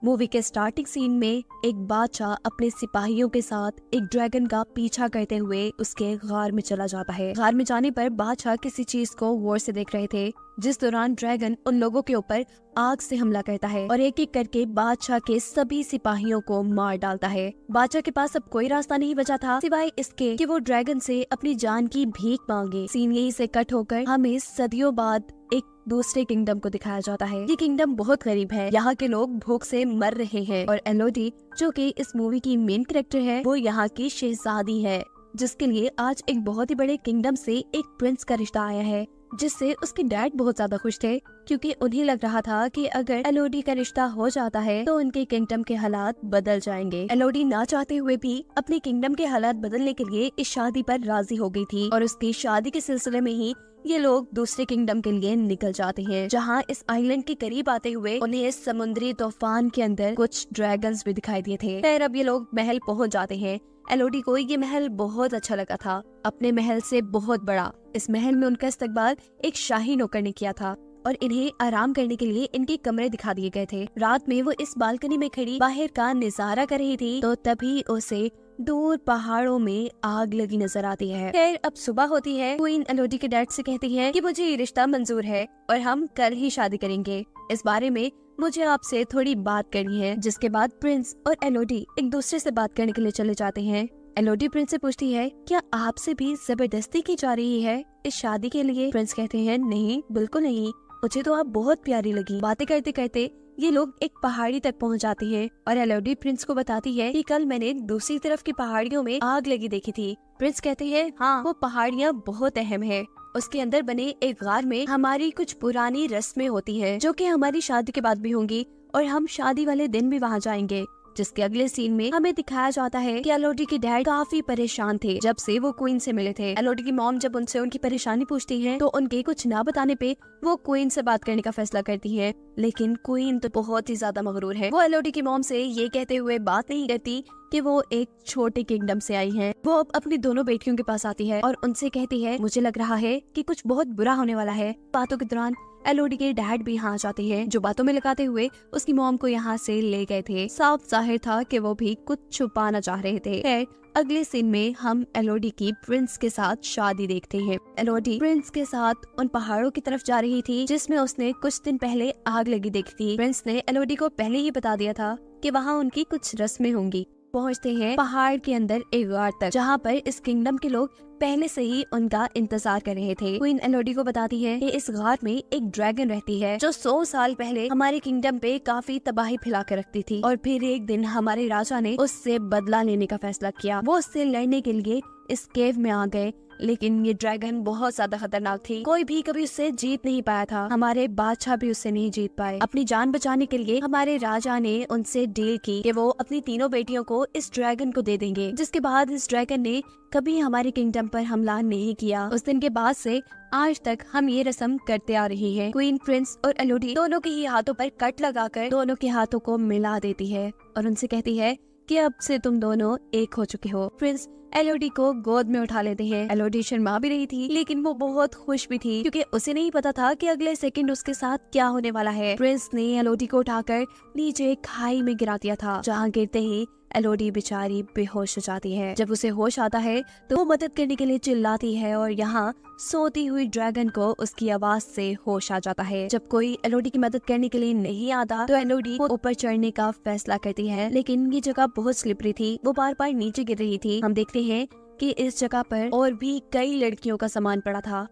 Movie के starting scene में एक बादशाह अपने सिपाहियों के साथ एक ड्रैगन का पीछा करते हुए उसके गार में चला जाता है। गार में जाने पर बादशाह किसी चीज को गौर से देख रहे थे, जिस दौरान ड्रैगन उन लोगों के ऊपर आग से हमला करता है और एक एक करके बादशाह के सभी सिपाहियों को मार डालता है। बादशाह के पास अब कोई रास्ता नहीं बचा था सिवाय इसके कि वो ड्रैगन से अपनी जान की भीख मांगे। सीन यहीं से कट होकर हमें सदियों बाद एक दूसरे किंगडम को दिखाया जाता है। ये किंगडम बहुत गरीब है, यहाँ के लोग भूख से मर रहे हैं और एलोडी जो कि इस मूवी की मेन कैरेक्टर है, वो यहाँ की शहजादी है, जिसके लिए आज एक बहुत ही बड़े किंगडम से एक प्रिंस का रिश्ता आया है, जिससे उसके डैड बहुत ज्यादा खुश थे क्योंकि उन्हें लग रहा था कि अगर एलोडी का रिश्ता हो जाता है तो उनके किंगडम के हालात बदल जाएंगे। एलोडी ना चाहते हुए भी अपने किंगडम के हालात बदलने के लिए इस शादी पर राजी हो गई थी और उसकी शादी के सिलसिले में ही ये लोग दूसरे किंगडम के लिए निकल जाते हैं, जहाँ इस आइलैंड के करीब आते हुए उन्हें समुद्री तूफान के अंदर कुछ ड्रैगन्स भी दिखाई दिए थे। फिर अब ये लोग महल पहुँच जाते हैं। एलोडी को ये महल बहुत अच्छा लगा था, अपने महल से बहुत बड़ा। इस महल में उनका इस्तकबाल एक शाही नौकर ने किया था और इन्हें आराम करने के लिए इनके कमरे दिखा दिए गए थे। रात में वो इस बालकनी में खड़ी बाहर का नजारा कर रही थी तो तभी उसे दूर पहाड़ों में आग लगी नजर आती है। फिर अब सुबह होती है। क्वीन एलोडी के डैड से कहती है कि मुझे ये रिश्ता मंजूर है और हम कल ही शादी करेंगे। इस बारे में मुझे आपसे थोड़ी बात करनी है। जिसके बाद प्रिंस और एलोडी एक दूसरे से बात करने के लिए चले जाते हैं। एलोडी प्रिंस से पूछती है, क्या आपसे भी जबरदस्ती की जा रही है इस शादी के लिए? प्रिंस कहते हैं, नहीं बिल्कुल नहीं, मुझे तो आप बहुत प्यारी लगी। बातें करते करते ये लोग एक पहाड़ी तक पहुंच जाते हैं और एलोडी प्रिंस को बताती है कि कल मैंने दूसरी तरफ की पहाड़ियों में आग लगी देखी थी। प्रिंस कहते हैं, हाँ वो पहाड़ियाँ बहुत अहम है। उसके अंदर बने एक गार में हमारी कुछ पुरानी रस्में होती है जो कि हमारी शादी के बाद भी होंगी और हम शादी वाले दिन भी वहाँ जाएंगे। जिसके अगले सीन में हमें दिखाया जाता है कि एलोडी के डैड काफी परेशान थे जब से वो क्वीन से मिले थे। एलोडी की मॉम जब उनसे उनकी परेशानी पूछती है तो उनके कुछ ना बताने पे वो क्वीन से बात करने का फैसला करती है, लेकिन क्वीन तो बहुत ही ज्यादा मगरूर है। वो एलोडी की मॉम से ये कहते हुए बात नहीं करती कि वो एक छोटे किंगडम से आई है। वो अब अपनी दोनों बेटियों के पास आती है और उनसे कहती है, मुझे लग रहा है कि कुछ बहुत बुरा होने वाला है। बातों के दौरान एलोडी के डैड भी यहाँ जाते हैं, जो बातों में लगाते हुए उसकी मॉम को यहाँ से ले गए थे। साफ जाहिर था कि वो भी कुछ छुपाना चाह रहे थे। खैर अगले सीन में हम एलोडी की प्रिंस के साथ शादी देखते हैं। एलोडी प्रिंस के साथ उन पहाड़ों की तरफ जा रही थी जिसमें उसने कुछ दिन पहले आग लगी देखी थी। प्रिंस ने एलोडी को पहले ही बता दिया था कि वहाँ उनकी कुछ रस्में होंगी। पहुंचते हैं पहाड़ के अंदर एक गार तक, जहाँ पर इस किंगडम के लोग पहले से ही उनका इंतजार कर रहे थे। क्वीन एलोडी को बताती है कि इस गार में एक ड्रैगन रहती है जो 100 साल पहले हमारे किंगडम पे काफी तबाही फैला कर रखती थी और फिर एक दिन हमारे राजा ने उससे बदला लेने का फैसला किया। वो उससे लड़ने के लिए इस केव में आ गए, लेकिन ये ड्रैगन बहुत ज्यादा खतरनाक थी। कोई भी कभी उससे जीत नहीं पाया था। हमारे बादशाह भी उससे नहीं जीत पाए। अपनी जान बचाने के लिए हमारे राजा ने उनसे डील की कि वो अपनी तीनों बेटियों को इस ड्रैगन को दे देंगे। जिसके बाद इस ड्रैगन ने कभी हमारे किंगडम पर हमला नहीं किया। उस दिन के बाद से आज तक हम ये रस्म करते आ रही है। क्वीन प्रिंस और एलोडी दोनों के ही हाथों पर कट लगाकर दोनों के हाथों को मिला देती है और उनसे कहती है कि अब से तुम दोनों एक हो चुके हो। प्रिंस एलोडी को गोद में उठा लेते हैं। एलोडी शर्मा भी रही थी, लेकिन वो बहुत खुश भी थी क्योंकि उसे नहीं पता था कि अगले सेकंड उसके साथ क्या होने वाला है। प्रिंस ने एलोडी को उठाकर नीचे खाई में गिरा दिया था, जहाँ गिरते ही एलोडी बेचारी बेहोश हो जाती है। जब उसे होश आता है तो वो मदद करने के लिए चिल्लाती है और यहाँ सोती हुई ड्रैगन को उसकी आवाज से होश आ जाता है। जब कोई एलोडी की मदद करने के लिए नहीं आता तो एलोडी को ऊपर चढ़ने का फैसला करती है, लेकिन ये जगह बहुत स्लिपरी थी, वो बार बार नीचे गिर रही थी। हम देखते हैं कि इस जगह पर और भी कई लड़कियों का सामान पड़ा था।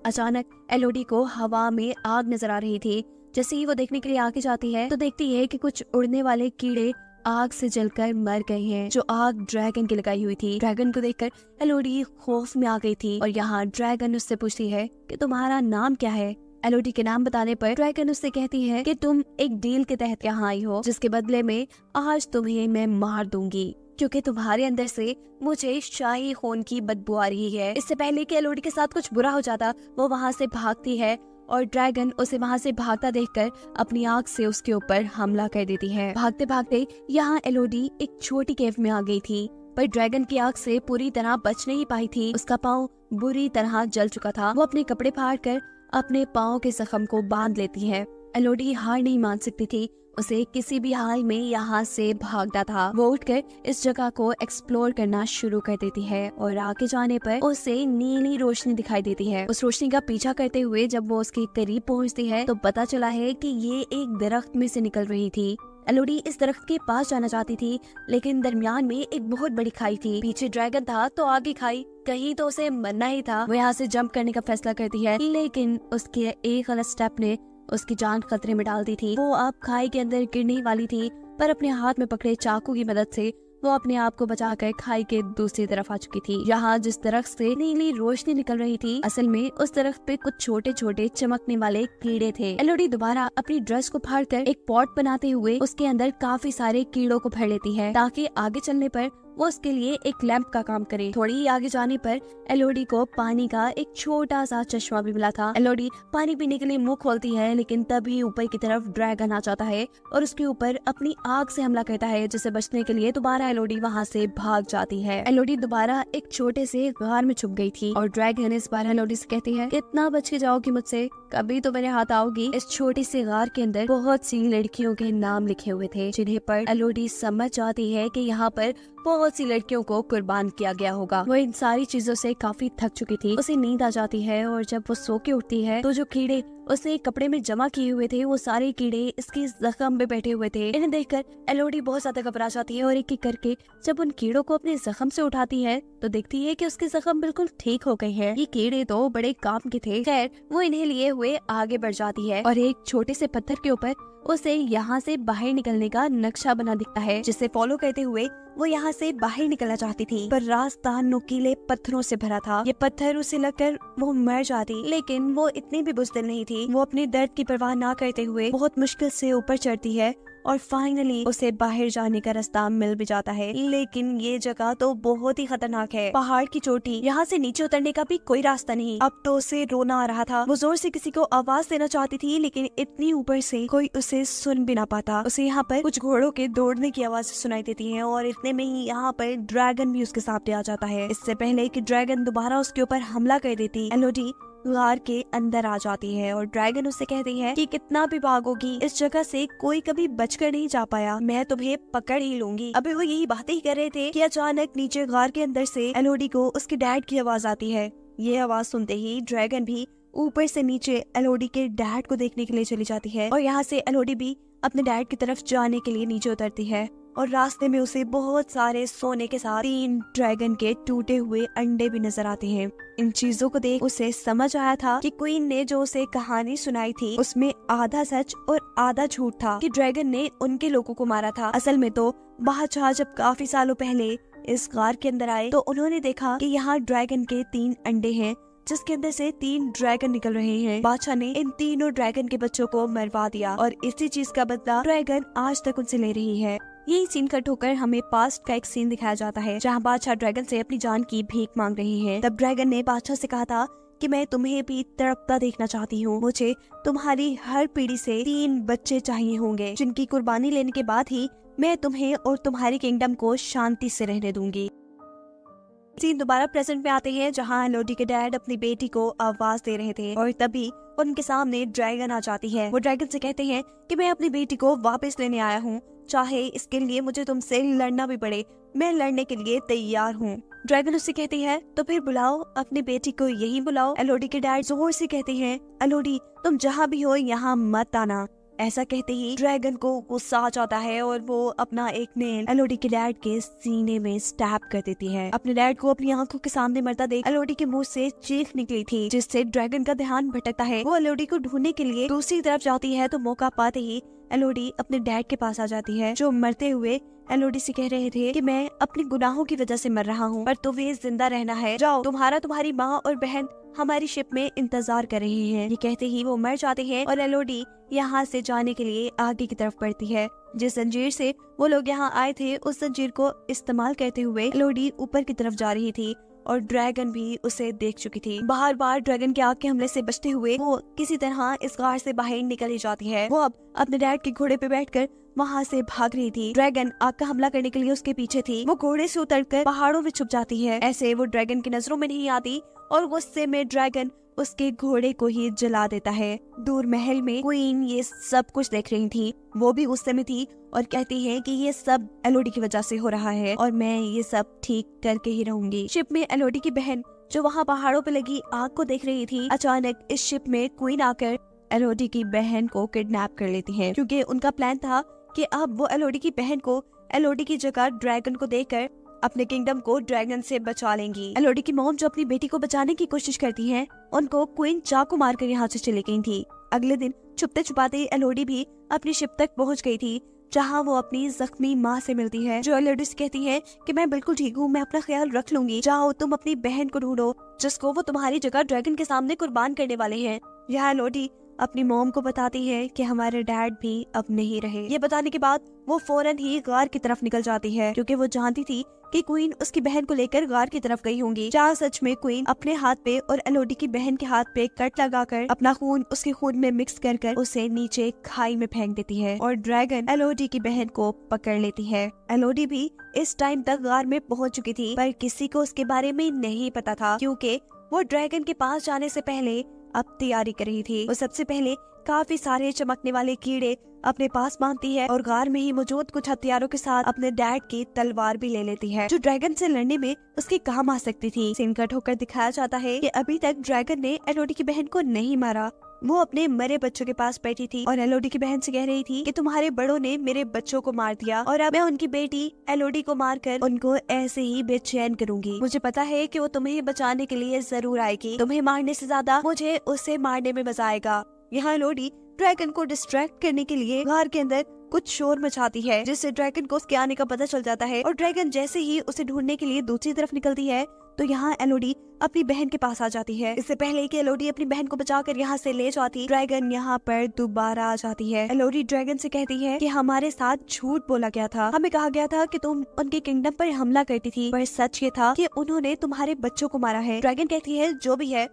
अचानक एलोडी को हवा में आग नजर आ रही थी। जैसे ही वो देखने के लिए आगे जाती है तो देखती है कि कुछ उड़ने वाले कीड़े आग से जलकर मर गए हैं, जो आग ड्रैगन की लगाई हुई थी। ड्रैगन को देखकर एलोडी खौफ में आ गई थी और यहाँ ड्रैगन उससे पूछती है कि तुम्हारा नाम क्या है। एलोडी के नाम बताने पर ड्रैगन उससे कहती है कि तुम एक डील के तहत यहाँ आई हो, जिसके बदले में आज तुम्हें मैं मार दूंगी क्योंकि तुम्हारे अंदर से मुझे शाही खून की बदबू आ रही है। इससे पहले कि एलोडी के साथ कुछ बुरा हो जाता, वो वहाँ से भागती है और ड्रैगन उसे वहाँ से भागता देखकर अपनी आग से उसके ऊपर हमला कर देती है। भागते भागते यहाँ एलोडी एक छोटी केव में आ गई थी, पर ड्रैगन की आग से पूरी तरह बच नहीं पाई थी। उसका पाँव बुरी तरह जल चुका था। वो अपने कपड़े फाड़ कर अपने पाँव के जख्म को बांध लेती है। एलोडी हार नहीं मान सकती थी। उसे किसी भी हाल में यहाँ से भागना था। वो उठकर इस जगह को एक्सप्लोर करना शुरू कर देती है और आगे जाने पर उसे नीली रोशनी दिखाई देती है। उस रोशनी का पीछा करते हुए जब वो उसके करीब पहुँचती है तो पता चला है कि ये एक दरख्त में से निकल रही थी। एलोडी इस दरख्त के पास जाना चाहती थी, लेकिन दरमियान में एक बहुत बड़ी खाई थी। पीछे ड्रैगन था तो आगे खाई, कहीं तो उसे मरना ही था। वो यहाँ से जंप करने का फैसला करती है, लेकिन उसके एक गलत स्टेप ने उसकी जान खतरे में डाल दी थी। वो अब खाई के अंदर गिरने वाली थी, पर अपने हाथ में पकड़े चाकू की मदद से वो अपने आप को बचाकर खाई के दूसरी तरफ आ चुकी थी। यहाँ जिस दरख्त से नीली रोशनी निकल रही थी, असल में उस दरख्त पे कुछ छोटे छोटे चमकने वाले कीड़े थे। एलोडी दोबारा अपनी ड्रेस को फाड़कर एक पॉट बनाते हुए उसके अंदर काफी सारे कीड़ों को भर लेती है, ताकि आगे चलने पर वो उसके लिए एक लैंप का काम करे। थोड़ी ही आगे जाने पर एलोडी को पानी का एक छोटा सा चश्मा भी मिला था। एलोडी पानी पीने के लिए मुंह खोलती है, लेकिन तभी ऊपर की तरफ ड्रैगन आ जाता है और उसके ऊपर अपनी आग से हमला करता है, जिसे बचने के लिए दोबारा एलोडी वहाँ से भाग जाती है। एलोडी दोबारा एक छोटे से गार में छुप गई थी और ड्रैगन इस बार एलोडी से कहती है, कितना बच के जाओगी मुझसे, कभी तो मेरे हाथ आओगी। इस छोटी सी गार के अंदर बहुत सी लड़कियों के नाम लिखे हुए थे, जिन्हें पर एलोडी समझ जाती है कि यहाँ पर बहुत सी लड़कियों को कुर्बान किया गया होगा। वो इन सारी चीजों से काफी थक चुकी थी। उसे नींद आ जाती है और जब वो सो के उठती है तो जो कीड़े उसने कपड़े में जमा किए हुए थे, वो सारे कीड़े इसके जख्म पे बैठे हुए थे। इन्हें देखकर एलोडी बहुत ज्यादा घबरा जाती है और एक एक करके जब उन कीड़ों को अपने जख्म से उठाती है तो देखती है कि उसके जख्म बिल्कुल ठीक हो गए हैं। ये कीड़े तो बड़े काम के थे। खैर, वो इन्हें लिए हुए आगे बढ़ जाती है और एक छोटे से पत्थर के ऊपर उसे यहाँ से बाहर निकलने का नक्शा बना दिखता है, जिसे फॉलो करते हुए वो यहाँ से बाहर निकलना चाहती थी, पर रास्ता नुकीले पत्थरों से भरा था। ये पत्थर उसे लगकर वो मर जाती, लेकिन वो इतनी भी बुज़दिल नहीं थी। वो अपने दर्द की परवाह ना करते हुए बहुत मुश्किल से ऊपर चढ़ती है और फाइनली उसे बाहर जाने का रास्ता मिल भी जाता है। लेकिन ये जगह तो बहुत ही खतरनाक है, पहाड़ की चोटी, यहाँ से नीचे उतरने का भी कोई रास्ता नहीं। अब तो उसे रोना आ रहा था। वो जोर से किसी को आवाज देना चाहती थी, लेकिन इतनी ऊपर से कोई उसे सुन भी ना पाता। उसे यहाँ पर कुछ घोड़ों के दौड़ने की आवाज सुनाई देती है और इतने में ही यहाँ पर ड्रैगन भी उसके सामने आ जाता है। इससे पहले कि ड्रैगन दोबारा उसके ऊपर हमला कर देती, एलोडी गार के अंदर आ जाती है और ड्रैगन उससे कहती है कि कितना भी भागोगी, इस जगह से कोई कभी बचकर नहीं जा पाया, मैं तुम्हें पकड़ ही लूंगी। अभी वो यही बातें ही कर रहे थे कि अचानक नीचे गार के अंदर से एलोडी को उसके डैड की आवाज आती है। ये आवाज सुनते ही ड्रैगन भी ऊपर से नीचे एलोडी के डैड को देखने के लिए चली जाती है और यहाँ से एलोडी भी अपने डैड की तरफ जाने के लिए नीचे उतरती है और रास्ते में उसे बहुत सारे सोने के साथ 3 ड्रैगन के टूटे हुए अंडे भी नजर आते हैं। इन चीजों को देख उसे समझ आया था कि क्वीन ने जो उसे कहानी सुनाई थी उसमें आधा सच और आधा झूठ था, कि ड्रैगन ने उनके लोगों को मारा था। असल में तो बादशाह जब काफी सालों पहले इस गार के अंदर आए तो उन्होंने देखा कि यहाँ ड्रैगन के 3 अंडे हैं, जिसके अंदर से 3 ड्रैगन निकल रहे हैं। बादशाह ने इन तीनों ड्रैगन के बच्चों को मरवा दिया और इसी चीज का बदला ड्रैगन आज तक उनसे ले रही है। यही सीन कट होकर हमें पास्ट का एक सीन दिखाया जाता है, जहाँ बादशाह ड्रैगन से अपनी जान की भीख मांग रही है। तब ड्रैगन ने बादशाह से कहा था कि मैं तुम्हें भी तड़पता देखना चाहती हूँ, मुझे तुम्हारी हर पीढ़ी से 3 बच्चे चाहिए होंगे, जिनकी कुर्बानी लेने के बाद ही मैं तुम्हें और तुम्हारी किंगडम को शांति से रहने दूंगी। सीन दोबारा प्रेजेंट में आते हैं, जहाँ एलोडी के डैड अपनी बेटी को आवाज दे रहे थे और तभी उनके सामने ड्रैगन आ जाती है। वो ड्रैगन से कहते हैं कि मैं अपनी बेटी को वापस लेने आया हूँ, चाहे इसके लिए मुझे तुमसे लड़ना भी पड़े, मैं लड़ने के लिए तैयार हूँ। ड्रैगन उससे कहती है तो फिर बुलाओ, अपनी बेटी को यही बुलाओ। एलोडी के डैड जोर से कहते हैं, एलोडी तुम जहाँ भी हो यहाँ मत आना। ऐसा कहते ही ड्रैगन को गुस्सा आ जाता है और वो अपना एक नेल एलोडी के डैड के सीने में स्टैब कर देती है। अपने डैड को अपनी आंखों के सामने मरता देख एलोडी के मुंह से चीख निकली थी, जिससे ड्रैगन का ध्यान भटकता है। वो एलोडी को ढूंढने के लिए दूसरी तरफ जाती है तो मौका पाते ही एलोडी अपने डैड के पास आ जाती है, जो मरते हुए एलोडी से कह रहे थे कि मैं अपने गुनाहों की वजह से मर रहा हूँ, पर तुम्हें जिंदा रहना है, जाओ, तुम्हारी माँ और बहन हमारी शिप में इंतजार कर रही हैं। ये कहते ही वो मर जाते हैं और एलोडी यहाँ से जाने के लिए आगे की तरफ बढ़ती है। जिस जंजीर से वो लोग यहाँ आए थे उस जंजीर को इस्तेमाल करते हुए एलोडी ऊपर की तरफ जा रही थी और ड्रैगन भी उसे देख चुकी थी। बार बार ड्रैगन के आग के हमले से बचते हुए वो किसी तरह इस गार से बाहर निकल ही जाती है। वो अब अपने डैड के घोड़े पे बैठकर वहाँ से भाग रही थी। ड्रैगन आग का हमला करने के लिए उसके पीछे थी। वो घोड़े से उतरकर पहाड़ों में छुप जाती है। ऐसे वो ड्रैगन की नजरों में नहीं आती और गुस्से में ड्रैगन उसके घोड़े को ही जला देता है। दूर महल में क्वीन ये सब कुछ देख रही थी, वो भी उस समय थी और कहती है कि ये सब एलोडी की वजह से हो रहा है और मैं ये सब ठीक करके ही रहूंगी। शिप में एलोडी की बहन जो वहाँ पहाड़ों पे लगी आग को देख रही थी, अचानक इस शिप में क्वीन आकर एलोडी की बहन को किडनैप कर लेती है, क्योंकि उनका प्लान था कि अब वो एलोडी की बहन को एलोडी की जगह ड्रैगन को देकर अपने किंगडम को ड्रैगन से बचा लेंगी। एलोडी की मॉम जो अपनी बेटी को बचाने की कोशिश करती है, उनको क्वीन चाकू मारकर यहाँ से चली गई थी। अगले दिन छुपते छुपाते एलोडी भी अपनी शिप तक पहुँच गई थी, जहाँ वो अपनी जख्मी माँ से मिलती है, जो एलोडी से कहती है कि मैं बिल्कुल ठीक हूँ, मैं अपना ख्याल रख लूंगी, जाओ तुम अपनी बहन को ढूंढो जिसको वो तुम्हारी जगह ड्रैगन के सामने कुर्बान करने वाले हैं। यहाँ एलोडी अपनी मॉम को बताती है कि हमारे डैड भी अब नहीं रहे। ये बताने के बाद वो फौरन ही गार की तरफ निकल जाती है, क्योंकि वो जानती थी कि क्वीन उसकी बहन को लेकर गार की तरफ गई होंगी। जहाँ सच में क्वीन अपने हाथ पे और एलोडी की बहन के हाथ पे कट लगाकर अपना खून उसके खून में मिक्स कर उसे नीचे खाई में फेंक देती है और ड्रैगन एलोडी की बहन को पकड़ लेती है। एलोडी भी इस टाइम तक गार में पहुँच चुकी थी, पर किसी को उसके बारे में नहीं पता था, क्योंकि वो ड्रैगन के पास जाने से पहले अब तैयारी कर रही थी। वो सबसे पहले काफी सारे चमकने वाले कीड़े अपने पास बांधती है और गार में ही मौजूद कुछ हथियारों के साथ अपने डैड की तलवार भी ले लेती है, जो ड्रैगन से लड़ने में उसके काम आ सकती थी। सीन कट होकर दिखाया जाता है कि अभी तक ड्रैगन ने एलोडी की बहन को नहीं मारा। वो अपने मरे बच्चों के पास बैठी थी और एलोडी की बहन से कह रही थी कि तुम्हारे बड़ों ने मेरे बच्चों को मार दिया और अब मैं उनकी बेटी एलोडी को मारकर उनको ऐसे ही बेचैन करूंगी। मुझे पता है कि वो तुम्हें बचाने के लिए जरूर आएगी, तुम्हें मारने से ज्यादा मुझे उसे मारने में मजा आएगा। यहाँ एलोडी ड्रैगन को डिस्ट्रैक्ट करने के लिए घर के अंदर कुछ शोर मचाती है, जिससे ड्रैगन को उसके आने का पता चल जाता है और ड्रैगन जैसे ही उसे ढूंढने के लिए दूसरी तरफ निकलती है तो यहाँ एलोडी अपनी बहन के पास आ जाती है। इससे पहले कि एलोडी अपनी बहन को बचाकर यहाँ से ले जाती, ड्रैगन यहाँ पर दोबारा आ जाती है। एलोडी ड्रैगन से कहती है कि हमारे साथ झूठ बोला गया था, हमें कहा गया था कि तुम उनके किंगडम पर हमला करती थी, पर सच ये था कि उन्होंने तुम्हारे बच्चों को मारा है। ड्रैगन कहती है जो भी है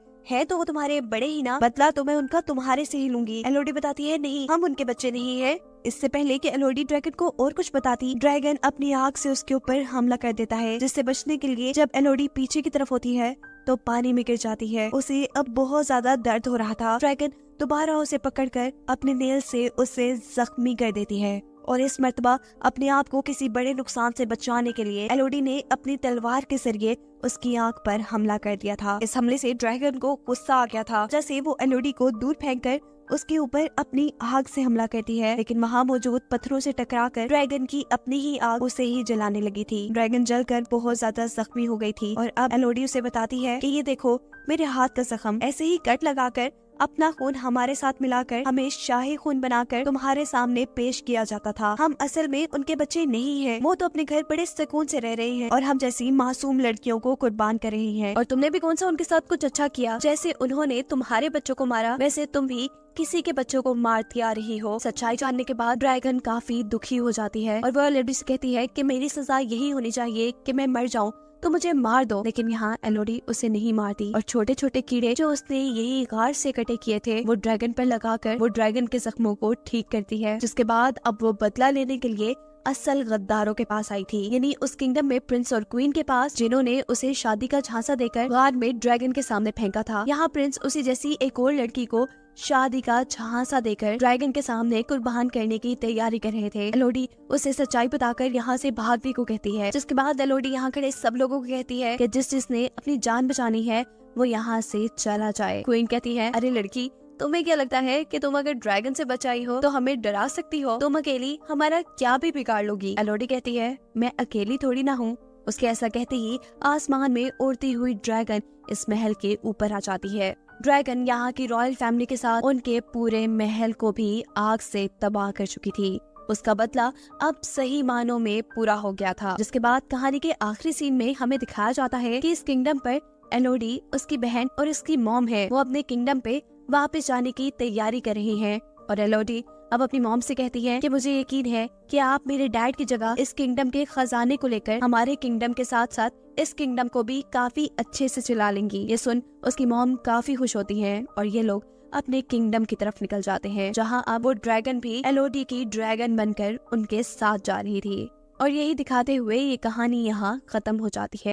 तो वो तुम्हारे बड़े ही ना, बदला तो मैं उनका तुम्हारे से ही लूंगी। एलोडी बताती है नहीं, हम उनके बच्चे नहीं है। इससे पहले कि एलोडी ड्रैगन को और कुछ बताती, ड्रैगन अपनी आग से उसके ऊपर हमला कर देता है, जिससे बचने के लिए जब एलोडी पीछे की तरफ होती है तो पानी में गिर जाती है। उसे अब बहुत ज्यादा दर्द हो रहा था। ड्रैगन दोबारा उसे पकड़कर अपने नेल से उसे जख्मी कर देती है और इस मर्तबा अपने आप को किसी बड़े नुकसान से बचाने के लिए एलोडी ने अपनी तलवार के जरिए उसकी आंख पर हमला कर दिया था। इस हमले से ड्रैगन को गुस्सा आ गया था, जैसे वो एलोडी को दूर फेंककर उसके ऊपर अपनी आग से हमला करती है, लेकिन वहाँ मौजूद पत्थरों से टकराकर ड्रैगन की अपनी ही आग उसे ही जलाने लगी थी। ड्रैगन जलकर बहुत ज्यादा जख्मी हो गई थी और अब एलोडी उसे बताती है कि ये देखो मेरे हाथ का जख्म, ऐसे ही कट लगाकर अपना खून हमारे साथ मिलाकर हमें शाही खून बनाकर तुम्हारे सामने पेश किया जाता था। हम असल में उनके बच्चे नहीं हैं, वो तो अपने घर बड़े सुकून से रह रही हैं और हम जैसी मासूम लड़कियों को कुर्बान कर रही हैं। और तुमने भी कौन सा उनके साथ कुछ अच्छा किया? जैसे उन्होंने तुम्हारे बच्चों को मारा, वैसे तुम भी किसी के बच्चों को मारती आ रही हो। सच्चाई जानने के बाद ड्रैगन काफी दुखी हो जाती है और वह एलोडी से कहती है कि मेरी सजा यही होनी चाहिए कि मैं मर जाऊं तो मुझे मार दो। लेकिन यहाँ एलोडी उसे नहीं मारती और छोटे छोटे कीड़े जो उसने यही गार से कटे किए थे वो ड्रैगन पर लगाकर वो ड्रैगन के जख्मों को ठीक करती है, जिसके बाद अब वो बदला लेने के लिए असल गद्दारों के पास आई थी, यानी उस किंगडम में प्रिंस और क्वीन के पास, जिन्होंने उसे शादी का झांसा देकर गार में ड्रैगन के सामने फेंका था। यहाँ प्रिंस उसी जैसी एक और लड़की को शादी का झांसा देकर ड्रैगन के सामने कुर्बान करने की तैयारी कर रहे थे। एलोडी उसे सच्चाई बताकर यहाँ से भागने को कहती है, जिसके बाद एलोडी यहाँ खड़े सब लोगों को कहती है कि जिसने अपनी जान बचानी है वो यहाँ से चला जाए। क्वीन कहती है अरे लड़की, तुम्हें क्या लगता है कि तुम अगर ड्रैगन से बचाई हो तो हमें डरा सकती हो? तुम अकेली हमारा क्या भी बिगाड़ लोगी। एलोडी कहती है मैं अकेली थोड़ी ना हूँ। उसके ऐसा कहते ही आसमान में उड़ती हुई ड्रैगन इस महल के ऊपर आ जाती है। ड्रैगन यहाँ की रॉयल फैमिली के साथ उनके पूरे महल को भी आग से तबाह कर चुकी थी। उसका बदला अब सही मानों में पूरा हो गया था। जिसके बाद कहानी के आखिरी सीन में हमें दिखाया जाता है कि इस किंगडम पर एलोडी, उसकी बहन और उसकी मॉम है, वो अपने किंगडम पे वापस जाने की तैयारी कर रही हैं। और एलोडी अब अपनी मॉम से कहती है कि मुझे यकीन है कि आप मेरे डैड की जगह इस किंगडम के खजाने को लेकर हमारे किंगडम के साथ साथ इस किंगडम को भी काफी अच्छे से चला लेंगी। ये सुन उसकी मॉम काफी खुश होती हैं और ये लोग अपने किंगडम की तरफ निकल जाते हैं, जहां अब वो ड्रैगन भी एलोडी की ड्रैगन बनकर उनके साथ जा रही थी। और यही दिखाते हुए ये कहानी यहाँ खत्म हो जाती है।